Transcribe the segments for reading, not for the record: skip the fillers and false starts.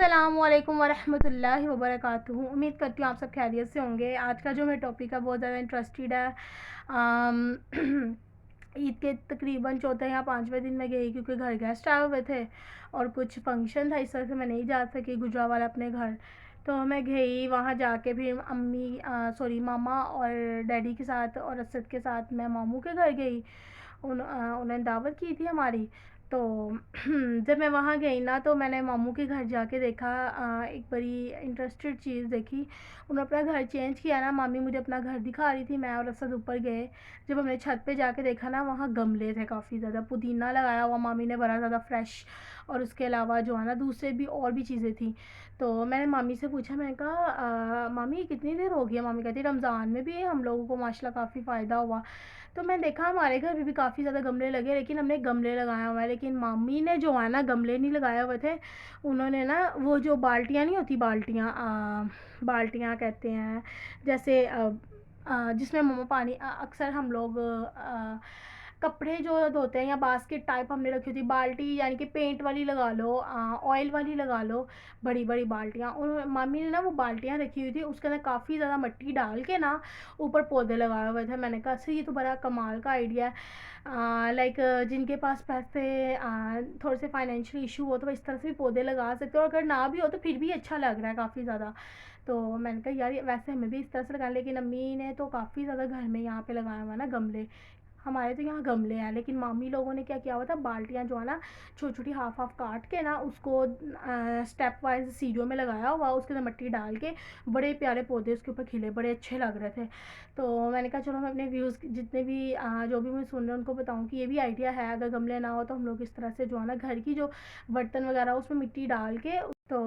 अस्सलामुअलैकुम वरहमतुल्लाहि वबरकातुहू। उम्मीद करती हूँ आप सब खैरियत से होंगे। आज का जो मेरा टॉपिक है बहुत ज़्यादा इंटरेस्टेड है। ईद के तकरीबन चौथे या पाँचवें दिन में गई क्योंकि घर गेस्ट आए हुए थे और कुछ फंक्शन था, इस वजह से मैं नहीं जा सकी गुजरावाला अपने घर। तो मैं गई वहाँ जाके फिर मामा और डैडी के साथ और असद के साथ मैं मामू के घर गई। उन्होंने दावत की थी हमारी। तो जब मैं वहाँ गई ना तो मैंने मामू के घर जाके देखा, एक बड़ी इंटरेस्टेड चीज़ देखी। उन्होंने अपना घर चेंज किया ना, मामी मुझे अपना घर दिखा रही थी, मैं और असद ऊपर गए। जब हमने छत पे जाके देखा ना, वहाँ गमले थे काफ़ी ज़्यादा, पुदीना लगाया हुआ मामी ने बड़ा ज़्यादा फ्रेश, और उसके अलावा जो है ना दूसरे भी और भी चीज़ें थी। तो मैंने मामी से पूछा, मैंने कहा मामी कितनी देर हो गई है? मामी कहती रमज़ान में भी हम लोगों को माशाल्लाह काफ़ी फ़ायदा हुआ। तो मैंने देखा हमारे घर में भी काफ़ी ज़्यादा गमले लगे, लेकिन हमने गमले लगाया हुआ है, लेकिन मामी ने जो है ना गमले नहीं लगाए हुए थे। उन्होंने ना वो जो बाल्टियाँ नहीं होती, बाल्टियाँ कहते हैं जैसे जिसमें पानी अक्सर हम लोग कपड़े जो धोते हैं, या बास्केट टाइप हमने रखी होती बाल्टी, यानी कि पेंट वाली लगा लो, ऑयल वाली लगा लो, बड़ी बड़ी बाल्टियाँ। और मामी ने ना वो बाल्टियाँ रखी हुई थी, उसके अंदर काफ़ी ज़्यादा मिट्टी डाल के ना ऊपर पौधे लगाए हुए थे। मैंने कहा सर ये तो बड़ा कमाल का आइडिया है। लाइक जिनके पास पैसे थोड़े से फाइनेंशियल इशू हो तो वो इस तरह से भी पौधे लगा सकते हो, और अगर ना भी हो तो फिर भी अच्छा लग रहा है काफ़ी ज़्यादा। तो मैंने कहा यार वैसे हमें भी इस तरह से लगाना, लेकिन अम्मी ने तो काफ़ी ज़्यादा घर में यहाँ पे लगाया हुआ है ना गमले। हमारे तो यहाँ गमले हैं, लेकिन मामी लोगों ने क्या किया हुआ था, बाल्टियाँ जो है ना छोटी छोटी हाफ हाफ काट के ना उसको स्टेप वाइज सीढ़ियों में लगाया हुआ, उसके अंदर मिट्टी डाल के बड़े प्यारे पौधे उसके ऊपर खिले, बड़े अच्छे लग रहे थे। तो मैंने कहा चलो मैं अपने व्यूज़ जितने भी जो भी मुझे सुन रहे हैं उनको बताऊँ कि ये भी आइडिया है, अगर गमले ना हो तो हम लोग इस तरह से जो है ना घर की जो बर्तन वगैरह उसमें मिट्टी डाल के। तो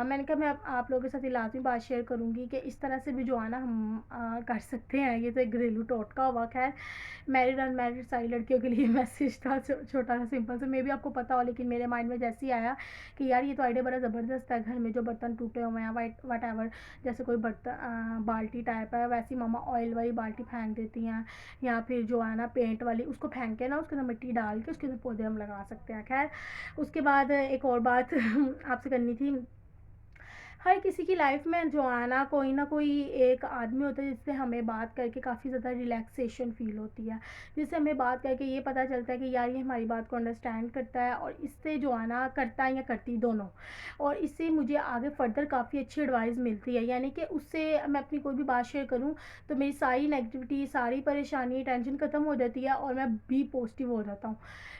मैंने कहा मैं आप लोगों के साथ ये लाजमी बात शेयर करूँगी कि इस तरह से भी जो है ना हम कर सकते हैं। ये तो एक घरेलू टोटका हुआ। खैर मैरिड अनमैरिड सारी लड़कियों के लिए मैसेज था, छोटा सा सिंपल सा, मे भी आपको पता हो, लेकिन मेरे माइंड में जैसे ही आया कि यार ये तो आइडिया बड़ा ज़बरदस्त है। घर में जो बर्तन टूटे हुए हैं वट एवर, जैसे कोई बर्तन बाल्टी टाइप है, वैसी मामा ऑयल वाली बाल्टी फेंक देती हैं, या फिर जो है ना पेंट वाली उसको फेंक के ना उसके अंदर मिट्टी डाल के उसके अंदर पौधे हम लगा सकते हैं। खैर उसके बाद एक और बात आपसे करनी थी। हर किसी की लाइफ में जो है ना कोई एक आदमी होता है जिससे हमें बात करके काफ़ी ज़्यादा रिलैक्सेशन फ़ील होती है, जिससे हमें बात करके ये पता चलता है कि यार ये हमारी बात को अंडरस्टैंड करता है, और इससे जो है ना करता है या करती दोनों, और इससे मुझे आगे फर्दर काफ़ी अच्छी एडवाइस मिलती है। यानी कि उससे मैं अपनी कोई भी बात शेयर करूँ तो मेरी सारी नेगेटिविटी, सारी परेशानी, टेंशन ख़त्म हो जाती है, और मैं भी पॉजिटिव हो जाता हूँ,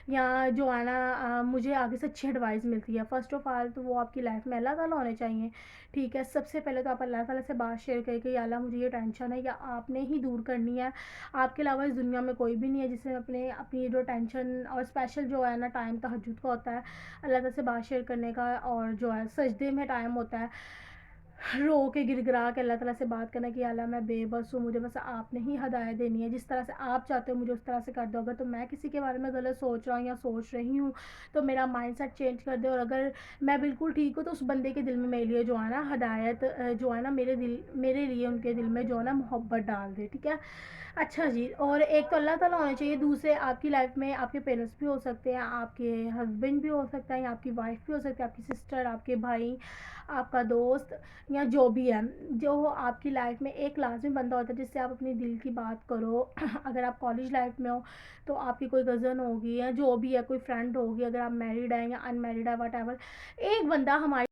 या जो है ना मुझे आगे से अच्छी एडवाइस मिलती है। फ़र्स्ट ऑफ़ ऑल तो वो आपकी लाइफ में अल्लाह ताला होने चाहिए। ठीक है, सबसे पहले तो आप अल्लाह ताला से बात शेयर करके, या अल्लाह मुझे ये टेंशन है, या आपने ही दूर करनी है, आपके अलावा इस दुनिया में कोई भी नहीं है जिससे अपने अपनी जो टेंशन, और स्पेशल जो है ना टाइम तहज्जुद का होता है अल्लाह ताला से बात शेयर करने का, और जो है सजदे में टाइम होता है रो के गिड़गिड़ा के अल्लाह ताला से बात करना कि अल्लाह मैं बेबस हूँ, मुझे बस आपने ही हदायत देनी है, जिस तरह से आप चाहते हो मुझे उस तरह से कर दो। अगर तो मैं किसी के बारे में गलत सोच रहा हूँ या सोच रही हूँ तो मेरा माइंडसेट चेंज कर दे, और अगर मैं बिल्कुल ठीक हूँ तो उस बंदे के दिल में मेरे लिए जो है ना हदायत, जो है ना मेरे लिए उनके दिल में जो है ना मोहब्बत डाल दे। ठीक है, अच्छा जी। और एक तो अल्लाह ताला होने चाहिए, दूसरे आपकी लाइफ में आपके पेरेंट्स भी हो सकते हैं, आपके हस्बैंड भी हो सकता है, या आपकी वाइफ भी हो सकती है, आपकी सिस्टर, आपके भाई, आपका दोस्त, या जो भी है, जो आपकी लाइफ में एक लाजमी बंदा होता है जिससे आप अपनी दिल की बात करो। अगर आप कॉलेज लाइफ में हो तो आपकी कोई कज़न होगी, या जो भी है कोई फ्रेंड होगी, अगर आप मैरिड हैं या अनमैरिड है वट एवर, एक बंदा हमारी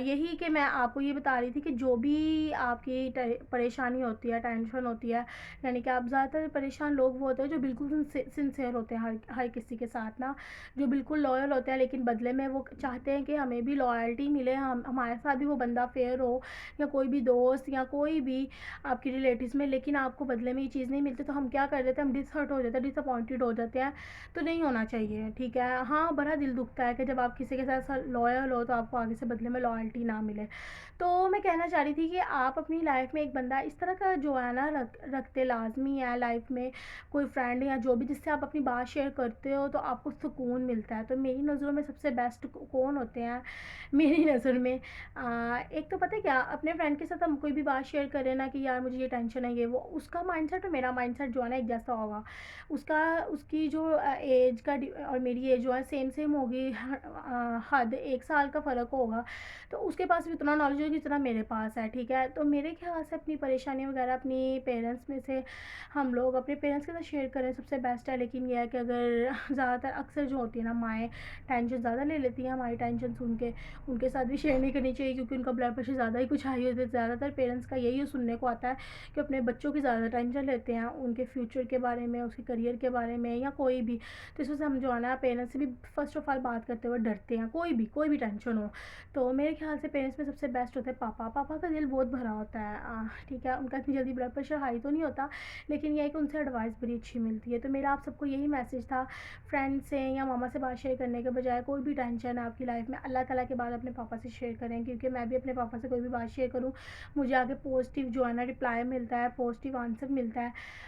यही कि मैं आपको ये बता रही थी कि जो भी आपकी परेशानी होती है, टेंशन होती है, यानी कि आप ज़्यादातर परेशान लोग वो होते हैं जो बिल्कुल सिंसियर होते हैं हर किसी के साथ ना, जो बिल्कुल लॉयल होते हैं, लेकिन बदले में वो चाहते हैं कि हमें भी लॉयल्टी मिले, हम हमारे साथ भी वो बंदा फेयर हो, या कोई भी दोस्त या कोई भी आपकी रिलेटिव्स में, लेकिन आपको बदले में ये चीज़ नहीं मिलती, तो हम क्या कर देते हैं, हम डिसहर्ट हो जाते हैं, डिसअपॉइंटेड हो जाते हैं। तो नहीं होना चाहिए। ठीक है, हाँ बड़ा दिल दुखता है कि जब आप किसी के साथ लॉयल हो तो आपको आगे से बदले में लॉयल्टी ना मिले। तो मैं कहना चाह रही थी कि आप अपनी लाइफ में एक बंदा इस तरह का जो है ना रखते लाजमी है लाइफ में, कोई फ्रेंड या जो भी, जिससे आप अपनी बात शेयर करते हो तो आपको सुकून मिलता है। तो मेरी नज़रों में सबसे बेस्ट कौन होते हैं मेरी नज़र में, एक तो पता है क्या, अपने फ्रेंड के साथ हम कोई भी बात शेयर करें ना कि यार मुझे ये टेंशन है, ये वो, उसका माइंडसेट और मेरा माइंडसेट जो है ना एक जैसा होगा। उसकी जो एज का और मेरी एज जो है सेम सेम होगी, हद 1 साल का फ़र्क होगा, होगा, तो उसके पास भी उतना नॉलेज होगा जितना मेरे पास है, ठीक है। तो मेरे ख्याल से अपनी परेशानी वगैरह अपनी पेरेंट्स में से हम लोग अपने पेरेंट्स के साथ शेयर करें सबसे बेस्ट है। लेकिन यह है कि अगर ज़्यादातर अक्सर जो होती है ना माएँ टेंशन ज़्यादा ले लेती हैं हमारी टेंशन सुन के, उनके साथ भी शेयर नहीं करनी चाहिए क्योंकि उनका ब्लड प्रेशर ज़्यादा ही कुछ हाई होता है। ज़्यादातर पेरेंट्स का यही सुनने को आता है कि अपने बच्चों की ज़्यादा टेंशन लेते हैं, उनके फ्यूचर के बारे में, उसके करियर के बारे में या कोई भी। तो इस वजह से हम जो है ना पेरेंट्स से भी फ़र्स्ट ऑफ़ ऑल बात करते हुए डरते हैं, कोई भी टेंशन हो। तो मेरे ख्याल से पेरेंट्स में सबसे बेस्ट होते हैं पापा। पापा का दिल बहुत भरा होता है, ठीक है। उनका इतनी जल्दी ब्लड प्रेशर हाई तो नहीं होता, लेकिन यह है कि उनसे एडवाइस बड़ी अच्छी मिलती है। तो मेरा आप सबको यही मैसेज था, फ्रेंड से या मामा से बात शेयर करने के बजाय कोई भी टेंशन है आपकी लाइफ में अल्लाह ताला के बाद अपने पापा से शेयर करें। क्योंकि मैं भी अपने पापा से कोई भी बात शेयर करूँ, मुझे आगे पॉजिटिव जो है ना रिप्लाई मिलता है, पॉजिटिव आंसर मिलता है।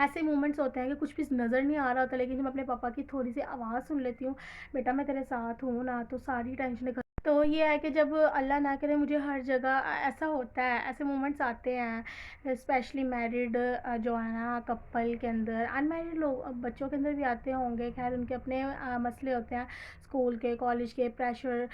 ऐसे मोमेंट्स होते हैं कि कुछ भी नज़र नहीं आ रहा होता, लेकिन जब मैं अपने पापा की थोड़ी सी आवाज़ सुन लेती हूँ, बेटा मैं तेरे साथ हूँ ना, तो सारी टेंशन। तो ये है कि जब अल्लाह ना करे मुझे हर जगह ऐसा होता है, ऐसे मोमेंट्स आते हैं स्पेशली मैरिड जो है ना कपल के अंदर, अनमैरिड लोग बच्चों के अंदर भी आते होंगे, खैर उनके अपने मसले होते हैं, स्कूल के कॉलेज के प्रेशर,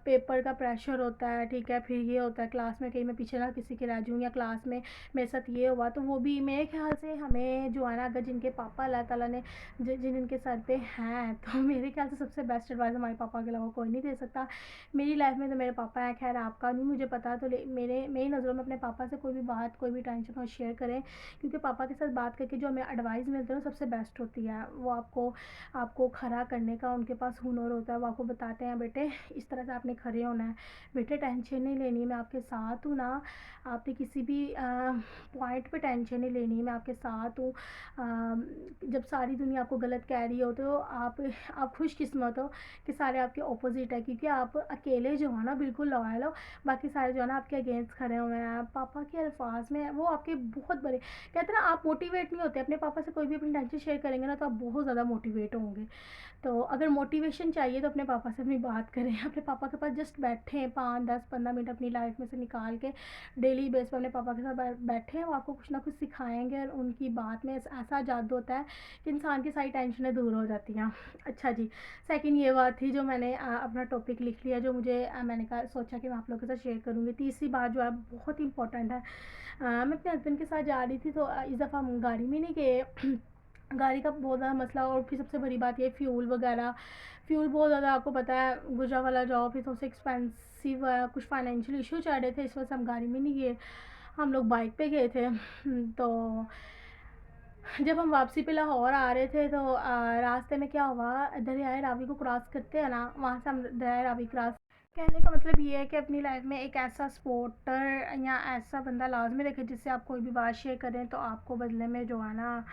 पेपर का प्रेशर होता है, ठीक है। फिर ये होता है क्लास में कहीं मैं पीछे ना किसी के रह जाऊँ, या क्लास में मेरे साथ ये हुआ, तो वो भी मेरे ख्याल से हमें जो है ना अगर जिनके पापा अल्लाह ताला ने जिन इनके सर पे हैं, तो मेरे ख्याल से सबसे बेस्ट एडवाइस हमारे पापा के अलावा कोई नहीं दे सकता। मेरी लाइफ में तो मेरे पापा हैं, खैर आपका नहीं मुझे पता, तो मेरी नज़रों में अपने पापा से कोई भी बात, कोई भी टेंशन हो शेयर करें, क्योंकि पापा के साथ बात करके जो हमें एडवाइस मिलती है वो सबसे बेस्ट होती है। वो आपको आपको खड़ा करने का उनके पास हुनर होता है। वो आपको बताते हैं बेटे इस तरह से आपने खड़े होना है, बेटे टेंशन नहीं लेनी, मैं आपके साथ हूँ ना, आपने किसी भी पॉइंट पे टेंशन नहीं लेनी, मैं आपके साथ हूँ। जब सारी दुनिया आपको गलत कह रही हो तो आप खुशकिस्मत हो कि सारे आपके ऑपोजिट है, क्योंकि आप अकेले जो हो ना बिल्कुल लॉयल हो, बाकी सारे जो है ना आपके अगेंस्ट खड़े हुए हैं। पापा के अल्फाज में वो आपके बहुत बड़े, कहते हैं ना आप मोटिवेट नहीं होते, अपने पापा से कोई भी अपनी टेंशन शेयर करेंगे ना तो आप बहुत ज़्यादा मोटिवेट होंगे। तो अगर मोटिवेशन चाहिए तो अपने पापा से अपनी बात करें, अपने पापा के पास जस्ट बैठें 5, 10, 15 मिनट अपनी लाइफ में से निकाल के डेली बेस पर अपने पापा के साथ बैठें, वो आपको कुछ ना कुछ सिखाएंगे और उनकी बात में ऐसा जादू होता है कि इंसान की सारी टेंशनें दूर हो जाती हैं। अच्छा जी, सेकंड ये बात थी जो मैंने अपना टॉपिक लिख लिया, जो मुझे मैंने कहा सोचा कि मैं आप लोगों के साथ शेयर करूँगी। तीसरी बात जो है बहुत इंपॉर्टेंट है, मैं अपने हस्बैंड के साथ जा रही थी, तो इस दफ़ा हम गाड़ी में नहीं गए। गाड़ी का बहुत ज़्यादा मसला, और फिर सबसे बड़ी बात ये फ्यूल वगैरह, फ्यूल बहुत ज़्यादा आपको पता है गुजरावाला जाओ फिर सबसे एक्सपेंसिव है, कुछ फाइनेंशियल इशू चल रहे थे, इस वजह से हम गाड़ी में नहीं गए, हम लोग बाइक पे गए थे। तो जब हम वापसी पे लाहौर आ रहे थे तो रास्ते में क्या हुआ, दरियाए रावी को क्रॉस करते हैं ना, वहाँ से हम दरियाए रावी क्रॉस, कहने का मतलब ये है कि अपनी लाइफ में एक ऐसा सपोर्टर या ऐसा बंदा लाजमी रखें जिससे आप कोई भी बात शेयर करें तो आपको बदले में जो है ना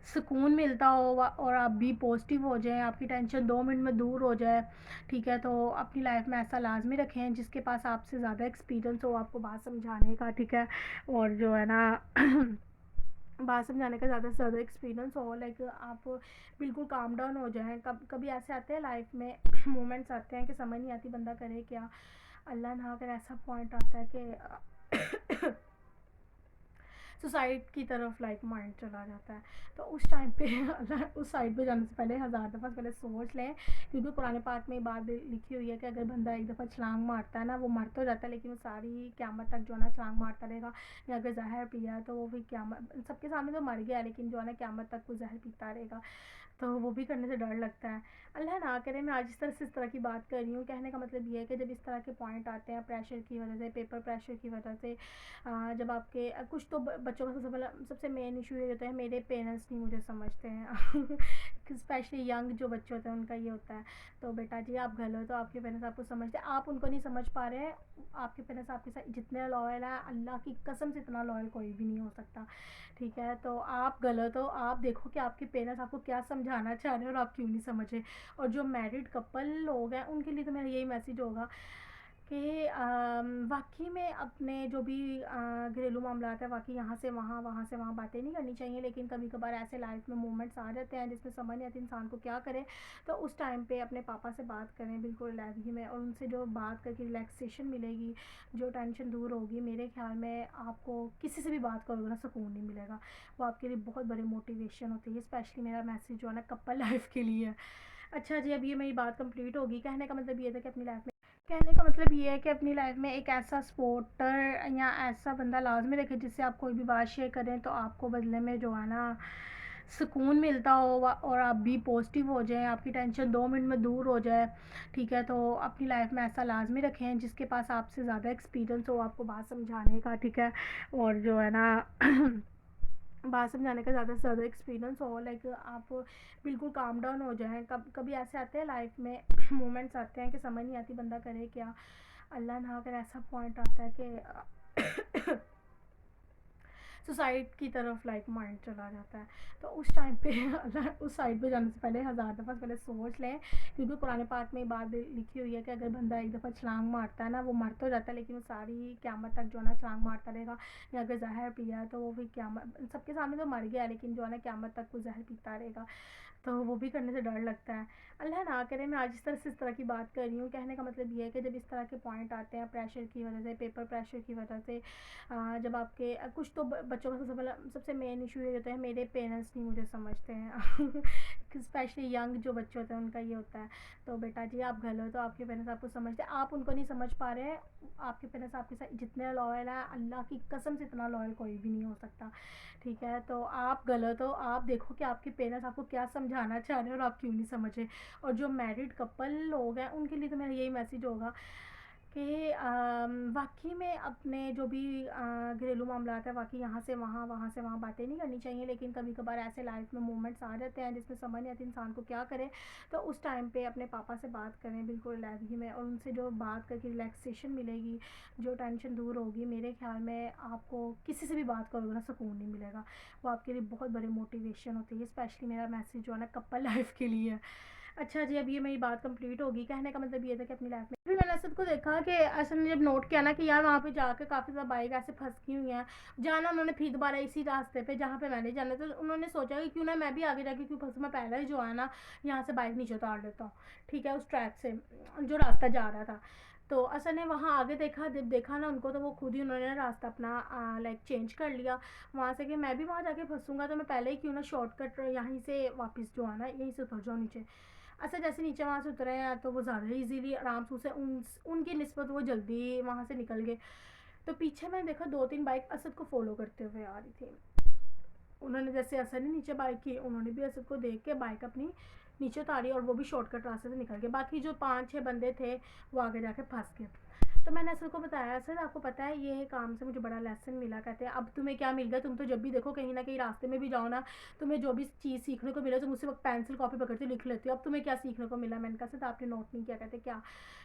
सुकून मिलता हो, और आप भी पॉजिटिव हो जाएं, आपकी टेंशन 2 मिनट में दूर हो जाए, ठीक है। तो अपनी लाइफ में ऐसा लाजमी रखें जिसके पास आपसे ज़्यादा एक्सपीरियंस हो आपको बात समझाने का, ठीक है। और जो है ना बात समझाने का ज़्यादा से ज़्यादा एक्सपीरियंस हो, लाइक आप बिल्कुल काम डाउन हो जाएं। कभी ऐसे आते हैं लाइफ में मोमेंट्स आते हैं कि समझ नहीं आती बंदा करे क्या, अल्लाह ना अगर ऐसा पॉइंट आता है कि सुसाइड की तरफ लाइक माइंड चला जाता है, तो उस टाइम पे उस साइड पे जाने से पहले 1000 दफ़ा पहले सोच लें, क्योंकि कुरान पाक में बात लिखी हुई है कि अगर बंदा एक दफ़ा छलांग मारता है ना वो मर तो जाता है, लेकिन वो सारी क़यामत तक जो है ना छलांग मारता रहेगा। या अगर जहर पिया है तो वो भी क़यामत सबके सामने तो मर गया, लेकिन जो है ना क़यामत तक वो जहर पीता रहेगा, तो वो भी करने से डर लगता है। अल्लाह ना करे मैं आज इस तरह की बात कर रही हूँ, कहने का मतलब ये है कि जब इस तरह के पॉइंट आते हैं प्रेशर की वजह से, पेपर प्रेशर की वजह से, जब आपके कुछ तो बच्चों का सबसे मेन इशू ये होता है मेरे पेरेंट्स नहीं मुझे समझते हैं। स्पेशली यंग जो बच्चे होते हैं उनका ये होता है, तो बेटा जी आप गलत हो, आपके पेरेंट्स आपको समझते हैं, आप उनको नहीं समझ पा रहे हैं। आपके पेरेंट्स आपके साथ जितने लॉयल है अल्लाह की कसम से इतना लॉयल कोई भी नहीं हो सकता, ठीक है। तो आप गलत हो, आप देखो कि आपके पेरेंट्स आपको क्या समझाना चाह रहे हैं और आप क्यों नहीं समझे। और जो मैरिड कपल लोग हैं उनके लिए तो मेरा यही मैसेज होगा कि वाक़ई में अपने जो भी घरेलू मामलात है वाक़ई यहाँ से वहाँ, वहाँ से वहाँ बातें नहीं करनी चाहिए, लेकिन कभी कभार ऐसे लाइफ में मोमेंट्स आ जाते हैं जिसमें समझ नहीं आती इंसान को क्या करे, तो उस टाइम पे अपने पापा से बात करें बिल्कुल रिलैक्स में, और उनसे जो बात करके रिलैक्सेशन मिलेगी, जो टेंशन दूर होगी, मेरे ख्याल में आपको किसी से भी बात करोगे ना सुकून नहीं मिलेगा, वो आपके लिए बहुत बड़ी मोटिवेशन होती है। स्पेशली मेरा मैसेज जो है ना कपल लाइफ के लिए है। अच्छा जी, अब ये मेरी बात कंप्लीट होगी, कहने का मतलब ये था कि अपनी लाइफ में कहने का मतलब ये है कि अपनी लाइफ में एक ऐसा सपोर्टर या ऐसा बंदा लाजमी रखें जिससे आप कोई भी बात शेयर करें तो आपको बदले में जो है ना सुकून मिलता हो, और आप भी पॉजिटिव हो जाएं, आपकी टेंशन 2 मिनट में दूर हो जाए। ठीक है, तो अपनी लाइफ में ऐसा लाजमी रखें जिसके पास आपसे ज़्यादा एक्सपीरियंस हो आपको बात समझाने का। ठीक है, और जो है ना बात समझाने का ज़्यादा से ज़्यादा एक्सपीरियंस हो, लाइक आप बिल्कुल काम डाउन हो जाएं। कभी ऐसे आते हैं लाइफ में मोमेंट्स आते हैं कि समझ नहीं आती बंदा करे क्या। अल्लाह ना अगर ऐसा पॉइंट आता है कि सुसाइड की तरफ लाइक माइंड चला जाता है, तो उस टाइम पे उस साइड पे जाने से पहले हज़ार दफ़ा पहले सोच लें, क्योंकि कुरान पाक में बात लिखी हुई है कि अगर बंदा एक दफ़ा छलांग मारता है ना, वो मर तो जाता है लेकिन वो सारी क़यामत तक जो है ना छलांग मारता रहेगा। या अगर जहर पिया है तो वो भी क़यामत सबके सामने तो मर गया है, लेकिन जो है ना क़यामत तक वो जहर पीता रहेगा। तो वो भी करने से डर लगता है। अल्लाह ना करे मैं आज इस तरह की बात कर रही हूँ। कहने का मतलब ये है कि जब इस तरह के पॉइंट आते हैं प्रेशर की वजह से, पेपर प्रेशर की वजह से, जब आपके कुछ तो बच्चों का सबसे मेन इशू ये होता है, मेरे पेरेंट्स नहीं मुझे समझते हैं स्पेशली यंग जो बच्चे होते हैं उनका ये होता है। तो बेटा जी आप गलत हो तो आपके पेरेंट्स आपको समझते हैं, आप उनको नहीं समझ पा रहे हैं। आपके पेरेंट्स आपके साथ जितने लॉयल है, अल्लाह की कसम से इतना लॉयल कोई भी नहीं हो सकता। ठीक है, तो आप गलत हो, आप देखो कि आपके पेरेंट्स आपको क्या समझाना चाह रहे हैं और आप क्यों नहीं समझे। और जो मैरिड कपल लोग हैं उनके लिए तो मेरा यही मैसेज होगा कि वाक़ई में अपने जो भी घरेलू मामलात है, वाक़ई यहाँ से वहाँ, वहाँ से वहाँ बातें नहीं करनी चाहिए। लेकिन कभी कभार ऐसे लाइफ में मोमेंट्स आ जाते हैं जिसमें समझ नहीं आती इंसान को क्या करे, तो उस टाइम पे अपने पापा से बात करें बिल्कुल रिलैक्स में, और उनसे जो बात करके रिलैक्सेशन मिलेगी, जो टेंशन दूर होगी। मेरे ख्याल में आपको किसी से भी बात करोगे ना सुकून नहीं मिलेगा, वो आपके लिए बहुत बड़ी मोटिवेशन होती है। स्पेशली मेरा मैसेज जो है ना कपल लाइफ के लिए है। अच्छा जी, अब ये मेरी बात कंप्लीट होगी। कहने का मतलब ये था कि अपनी लाइफ में फिर मैंने असद को देखा कि असद ने जब नोट किया ना कि यार वहाँ पे जाकर काफ़ी ज़्यादा बाइक ऐसे फंसकी हुई हैं, जाना उन्होंने फिर दोबारा इसी रास्ते पे जहाँ पे मैंने जाना, तो उन्होंने सोचा कि क्यों ना मैं भी आगे जाके क्यों फंसूँ, मैं पहले ही जो है ना यहाँ से बाइक नीचे उतार लेता हूँ। ठीक है, उस ट्रैक से जो रास्ता जा रहा था। तो असल ने वहाँ आगे देखा, जब देखा ना उनको, तो वो खुद ही उन्होंने रास्ता अपना लाइक चेंज कर लिया वहाँ से, कि मैं भी वहाँ जाके फंसूँगा तो मैं पहले ही क्यों ना शॉर्टकट यहीं से वापस जो है ना यहीं से उतर जाऊँ नीचे। अच्छा, जैसे नीचे वहाँ से उतरे हैं तो वो ज़्यादा इजीली आराम से उनकी निस्बत वो जल्दी वहाँ से निकल गए। तो पीछे मैंने देखा 2-3 बाइक असद को फॉलो करते हुए आ रही थी। उन्होंने जैसे असद ने नीचे बाइक की, उन्होंने भी असद को देख के बाइक अपनी नीचे उतारी और वो भी शॉर्टकट रास्ते से निकल गए। बाकी जो 5-6 बंदे थे वो आगे जाके फंस गए। तो मैंने असद को बताया, सर आपको पता है ये काम से मुझे बड़ा लेसन मिला। कहते हैं अब तुम्हें क्या मिल गया, तुम तो जब भी देखो कहीं ना कहीं रास्ते में भी जाओ ना, तुम्हें जो भी चीज़ सीखने को मिला तुम उसी वक्त पेंसिल कॉपी पकड़ते लिख लेती हो। अब तुम्हें क्या सीखने को मिला। मैंने कहा सर आपने नोट नहीं किया। कहते क्या।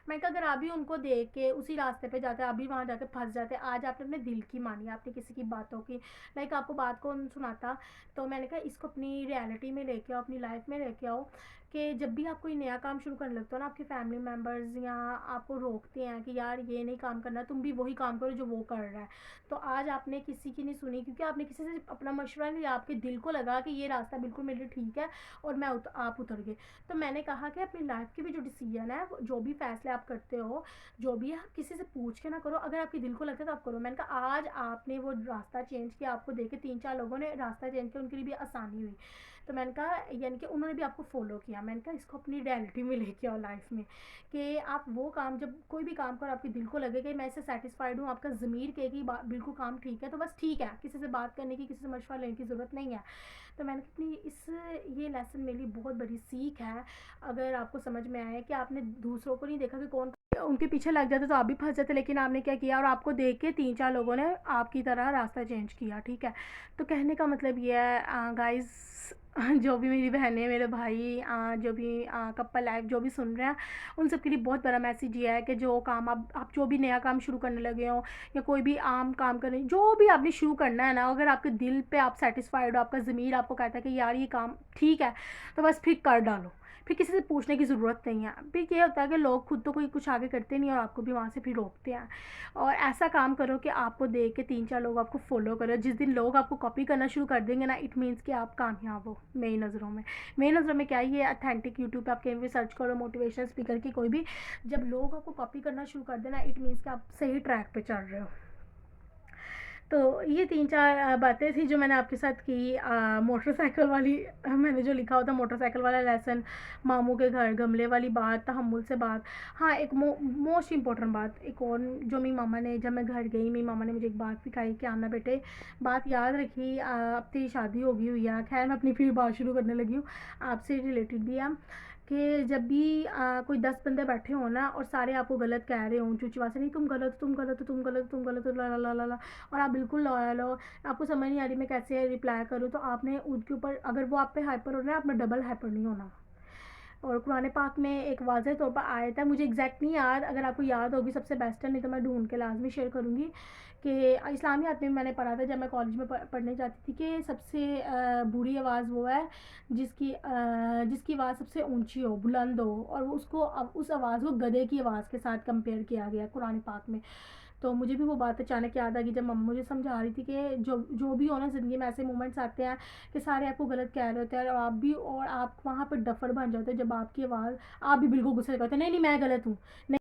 मैं कहा अगर अभी उनको देख के उसी रास्ते पे जाते, अभी वहाँ जाके फंस जाते, आज आपने अपने दिल की मानी, आपने किसी की बातों की, लाइक आपको बात को सुनाता। तो मैंने कहा इसको अपनी रियलिटी में लेके आओ, अपनी लाइफ में लेके आओ, कि जब भी आप कोई नया काम शुरू करने लगते हो ना, आपके फैमिली मेम्बर्स या आपको रोकते हैं कि यार ये नहीं काम करना, तुम भी वही काम करो जो वो कर रहा है। तो आज आपने किसी की नहीं सुनी, क्योंकि आपने किसी से अपना मशवरा लिया, आपके दिल को लगा कि ये रास्ता बिल्कुल मेरे लिए ठीक है, और आप उतर गए। तो मैंने कहा कि अपनी लाइफ की भी जो डिसीजन है, जो भी फैसले आप करते हो, जो भी है आप किसी से पूछ के ना करो। अगर आपके दिल को लगता है तो आप करो। मैंने कहा आज आपने वो रास्ता चेंज किया, आपको देख के 3-4 लोगों ने रास्ता चेंज किया, उनके लिए भी आसानी हुई। तो मैंने कहा यानी कि उन्होंने भी आपको फॉलो किया। मैंने कहा इसको अपनी रियलिटी में लेके आओ लाइफ में, कि आप वो काम, जब कोई भी काम करो आपके दिल को लगे कि मैं इससे सेटिस्फाइड हूँ, आपका ज़मीर कहे कि बिल्कुल काम ठीक है, तो बस ठीक है, किसी से बात करने की, किसी से मशवरा लेने की ज़रूरत नहीं है। तो मैंने अपनी ये लेसन मेरे लिए बहुत बड़ी सीख है। अगर आपको समझ में आए कि आपने दूसरों को नहीं देखा कि कौन उनके पीछे लग जाते तो आप भी फंस जाते, लेकिन आपने क्या किया, और आपको देख के 3-4 लोगों ने आपकी तरह रास्ता चेंज किया। ठीक है, तो कहने का मतलब ये है गाइस, जो भी मेरी बहनें, मेरे भाई, जो भी कपल लाइफ जो भी सुन रहे हैं, उन सब के लिए बहुत बड़ा मैसेज ये है कि जो काम आप जो भी नया काम शुरू करने लगे हो, या कोई भी आम काम करें, जो भी आपने शुरू करना है ना, अगर आपके दिल पे आप सेटिस्फाइड हो, आपका ज़मीर आपको कहता है कि यार ये काम ठीक है, तो बस फिर कर डालो। फिर किसी से पूछने की ज़रूरत नहीं है। फिर ये होता है कि लोग खुद तो कोई कुछ आगे करते नहीं और आपको भी वहाँ से फिर रोकते हैं। और ऐसा काम करो कि आपको देख के 3-4 लोग आपको फॉलो करो। जिस दिन लोग आपको कॉपी करना शुरू कर देंगे ना, इट मीन्स कि आप कामयाब हो मेरी नज़रों में। मेरी नज़रों में क्या है, ये अथेंटिक यूट्यूब पे आप कहीं भी सर्च करो मोटिवेशनल स्पीकर की कोई भी, जब लोग आपको कॉपी करना शुरू कर देना, इट मीन्स कि आप सही ट्रैक पे चल रहे हो। तो ये 3-4 बातें थी जो मैंने आपके साथ की। मोटरसाइकिल वाली मैंने जो लिखा होता मोटरसाइकिल वाला लेसन, मामू के घर, गमले वाली बात, तहम्मुल से बात। हाँ, एक मोस्ट इम्पोर्टेंट बात एक और जो मेरी मामा ने, जब मैं घर गई मेरी मामा ने मुझे एक बात सिखाई कि आना बेटे, बात याद रखी, अब तेरी शादी हो गई हुई है। खैर मैं अपनी फिर बात शुरू करने लगी हूँ, आपसे रिलेटेड भी है कि जब भी कोई 10 बंदे बैठे हो ना और सारे आपको गलत कह रहे हो ऊँची ऊँची से, नहीं तुम गलत हो, तुम गलत हो, तुम गलत हो, तुम गलत हो, ला ला ला ला ला, और आप बिल्कुल लॉयल हो, आपको समझ नहीं आ रही मैं कैसे रिप्लाई करूँ, तो आपने उनके ऊपर, अगर वो आप पे हाइपर हो रहा है, आपने डबल हाइपर नहीं होना। और कुरान पाक में एक वाज़ह तौर पर आयत है, मुझे एग्जैक्ट नहीं याद, अगर आपको याद होगी सबसे बेस्ट है, नहीं तो मैं ढूंढ के लाजमी शेयर करूँगी। कि इस्लामियात में मैंने पढ़ा था जब मैं कॉलेज में पढ़ने जाती थी कि सबसे बुरी आवाज़ वो है जिसकी आवाज़ सबसे ऊंची हो, बुलंद हो, और उसको उस आवाज़ को गधे की आवाज़ के साथ कंपेयर किया गया कुरान पाक में। तो मुझे भी वो बात अचानक याद आ गई जब मम्मा मुझे समझा रही थी कि जो भी हो ना ज़िंदगी में ऐसे मोमेंट्स आते हैं कि सारे आपको गलत कह रहे होते हैं और आप भी, और आप वहाँ पर डफर बन जाते हो जब आपकी आवाज़, आप भी बिल्कुल गुस्से करते हो, नहीं नहीं मैं गलत हूँ, नहीं